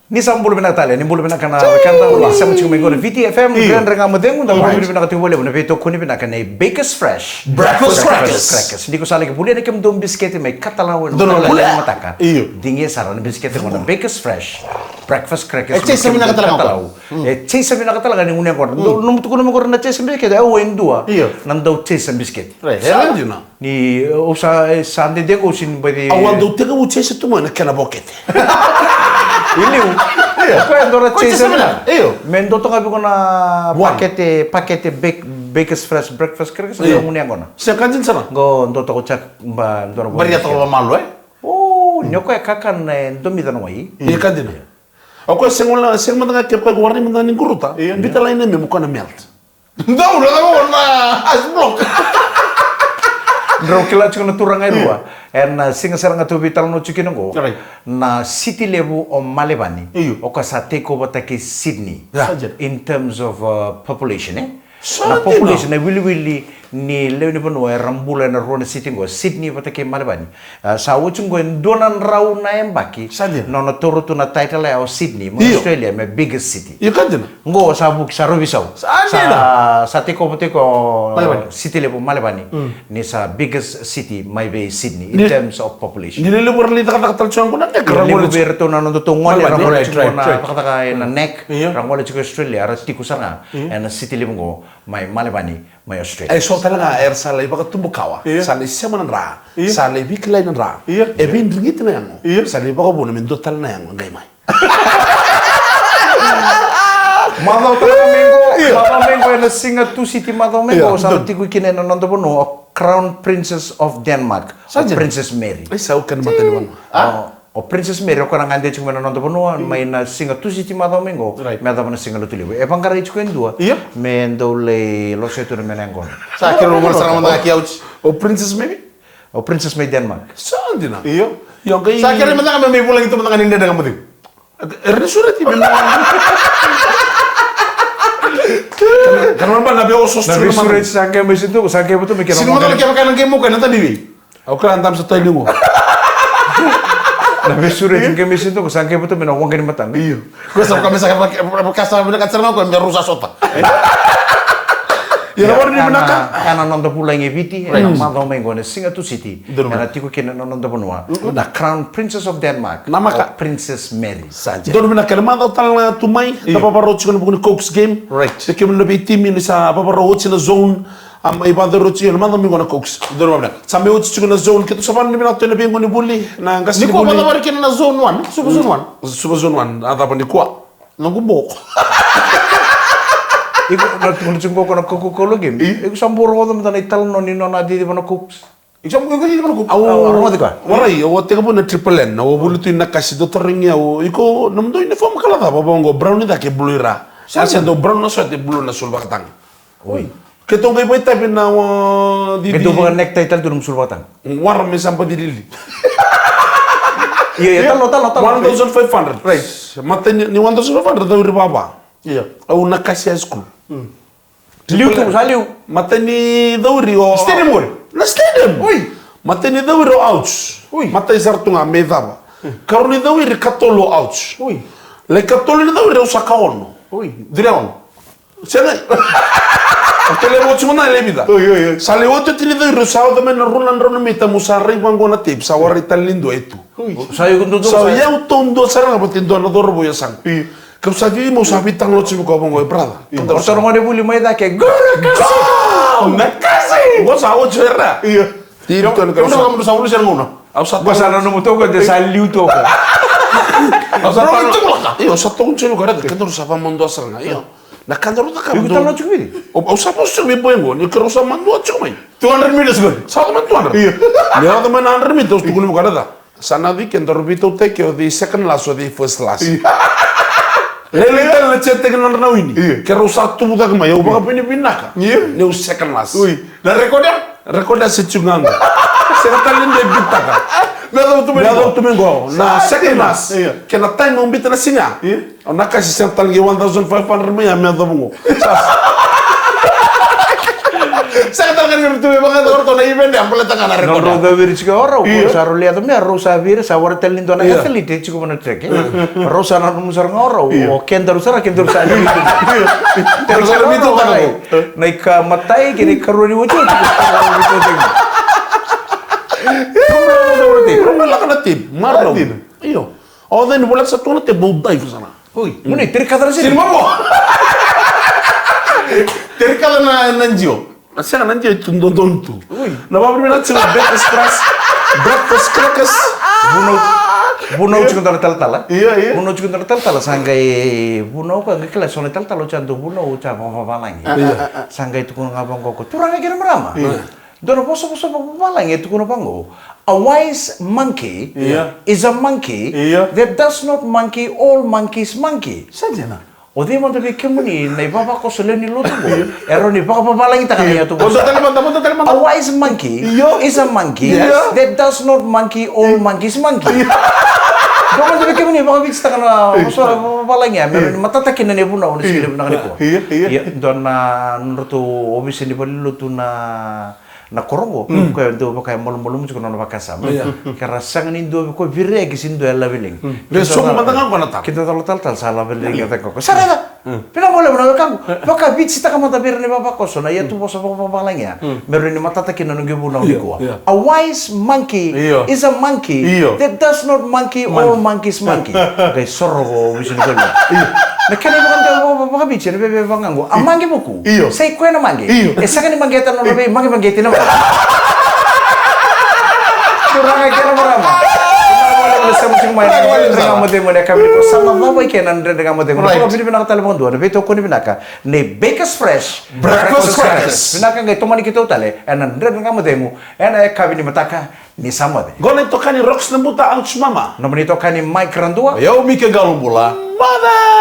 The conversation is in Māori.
Ni sambul bina tale, ni bulu bina kana kanta ulah sama cuma mengkau VTFM grand renga medeng unda bulu bina katu boleh bina veto kuni bina kana Baker's Fresh breakfast crackers. Di ko sali ke boleh ni kem dom biscuit me katalawan mataka. Dinge saran biscuit ngono Baker's Fresh breakfast crackers. Chase mina katalau. Chase mina katalau ni unia kor. Num tu kono mengkor na chase biscuit au endua. Nandau chase biscuit. Heran juna. Ni usa sande de ko sin bade. Awal do tega u chase tu mana kana boket. Ini aku yang dora chase mana? Mendo to ngabi kona pakete Baker's Fresh breakfast crackers iyo muni angona. Sekanjin sana. Go ndo to ko chak mba ndora. Baria to malu Oh, nyoko ya kakan ndo mi dano mai. Iya kan dina. Aku sengola manda ke pa warni manda ni guruta. Bita lain me mukana melt. Ndau na asblok. Ndro kila chukuna turang ai rua. En singa saranga tu vital no chukina go. Na city level o Malebani. O ka sa take over take Sydney. In terms of population na population na willy ni leo ni bono rambula na rona city go Sydney bata ke Malebani. Sa wuchung go donan rau na embaki. No na toro tu na title ya o Sydney, Australia me biggest city. Iya kan dina. Ngo sa buk sa robisau. Sa take over city level Malebani. Ni sa biggest city may be Sydney in terms of population. Ni lele borli tak chuang kuna nek rangole berto na no tongon rangole chukona pakata na neck rangole chuk Australia ara tikusanga and city level go may Malebani may Australia. So talaga salay baka tumbukawa. Salay semanan ra. Salay biklay nan ra. Bin ringit na yango. Salay baka buno min dotal na yango ngay may. Madau mengo na singa tu city madau mengo sa tiku kine na nando bono Crown Princess of Denmark. Princess Mary. Ay sao kan mataliwan. O Princess Mary ko nang ande chuma na nando bono may na singa tu city madau mengo. May na singa lutuliwe. E pangkara ichko endua. Me ndole lo setu na menengo. Sa kero mo sarang manda kiauch. O Princess Mary? O Princess Mary Denmark. Saan din na? Yung kay sa kero manda kami may pulang ito manda kaninda dengan muting. Resurat ibn. Karena ba nabi osos na resurat sangke mesitu sangke betul mikir sino mo talaga makanan game mo kananta bibi. Ako kan antam sa tayo mo. Na resurat sangke mesitu sangke betul mena wong kan matang. Iyo. Ko sa kami sa kasa mo nakasarma ko may rusa sota. Ya war ni menaka kana nonton pula ngeviti na madau mengo na singa tu city. Na tiku kena nonton bonua. Na Crown Princess of Denmark. Nama ka Princess Mary. Saja. Don menaka madau tal tumai da paparo chikon bugun Cox game. Right. Ke mun lebi team ni sa paparo china zone am iba da rochi na madau mengo na Cox. Don menaka. Sambe uchi chikon na zone ketu saban ni menaka na bengo ni bulli na ngasi ni bulli. Ni ko madau ken na zone 1, super zone 1. Super zone 1 ada pa ni kwa. Nangubok. Iku na tunggu ko na Coca-Cola game. Iku samburo ko naman na ital no ni no na di na Cooks. Iku ko di na Cooks. Awo di ka. Warai o te ko na triple N. O bulutu na kasi do toringi o iko namdo uniform kala da babongo brown da ke bluira. Sa do brown na so te blue na sul bakatang. Oi. Ketong kay boy tabi na di. Kedo ba necktie tal dunum sul bakatang. War me sampa di dili. Iya, talo. 1,500. Right. Mate ni 1,500 da uri baba. Iya. Au na kasi school. Liu tu saliu. Mate ni dauri o stadium gol. Na stadium. Oi. Mate ni dauri o ouch. Mate sartunga me dava. Karo ni dauri katolo ouch. Oi. Le katolo ni dauri o sakaono. Oi. Direon. Sena. Tele mo chuma le vida. Oi. Sale otro tini dauri sao da men runan mita musarri wango na tip sawari talindo etu. Sayo kundo. Sao eu tondo saranga botindo na dorbo ya sang. Kau sabi mo sabi tanglo chimo ko bongo brada. Orso ngone buli mai da ke gol kasi. Go sa o chera. Iya. Tiro to ka sa mo sa ulo siya ngono. Au sa Gua sana no muto ko de saliu to ko. Au sa pa. Iyo sa tong chino ka da kendo sa pa mondo asanga. Iyo. Na kando ta ka. Iku tal no chukuri. Au sa pa so me boengo. Ni kero sa mando chumai. 200 meters gol. Sa man 200. Iyo. Ni ada man 100 meters tu kuno ka da. Sana di kendo rubito te ke di second class o di first class. Lele na chete que não na ini. Que rusa tu budak mai, eu baka pini pinaka. Ne o second class. Na recorda se chunganga. Se kata linde bitaka. Nada tu mengo. Na second class. Que na time um bita na singa. Na kasi sental ngi 1,500 mai a me do bungo. Saya katakan itu memang orang na event yang boleh tangan ada non roda vir chiko ora ko sa rolia to me rosa vir sa war telin to na athlete chiko mana trek rosa na musar ngoro o kendar sa terus itu naik matai kini karuni wucu Wala ka na tip, marlo. Iyo. O then wala sa tuna te bauday ko sana. Uy, muna terkadar sih. Sinma mo. Terkadar na nanjio. Asya nanjio tundon tu. Nababri na sila breakfast crackers. Bunau cuma tal-tal. Iya. Bunau cuma tal-tal sanggai bunau kan kelas soalnya tal-tal cantu bunau cuma apa-apa lagi. Sanggai itu kuno ngabang koko. Turang aja merama. Dono poso papalang itu kuno pango. A wise monkey is a monkey that does not monkey all monkeys monkey. Saja na. O di mo tabi kemuni na ibaba ko sila ni luto mo. Ero ni baka papalang ita kanya to. A wise monkey is a monkey that does not monkey all monkeys monkey. Doon tabi kemuni baka bigsta ka na so papalang ya. Meron matatakin na niya po na ulit sila na kaniko. Doon na nuruto obviously ni paluto na korongo ko ndo ba kay molo mo ko na bakasa kara sang ni ndo ko virre gisin do la beling so mo mandangan ko na ta kita tal sala beling ta ko sara pina mole mo kan baka bitsi ta kamata bir ni baba ko so na yetu boso pa balangya meron ni matata kinano gibu na ko a wise monkey is a monkey that does not monkey all monkeys monkey kay sorro bisin ko na kani mo kan baka bitsi ni bebe bangango amangi boku say ko na mangi esa kan mangeta no be mangeti na kurang ajar berapa? Boleh sama main dengan model model kami ko sama bawa ikan dengan model. Kalau bini bina kata lemon dua, beto ko ni bina ka. Ne Baker's Fresh breakfast crackers. Bina ka ngay tomani kita utale, enan dengan model mu, enan kami ni mataka ni sama de. Gona itu kan rocks na buta ang mama. Namun itu kan Mike Randua. Yo Mike Galumbula. Mother.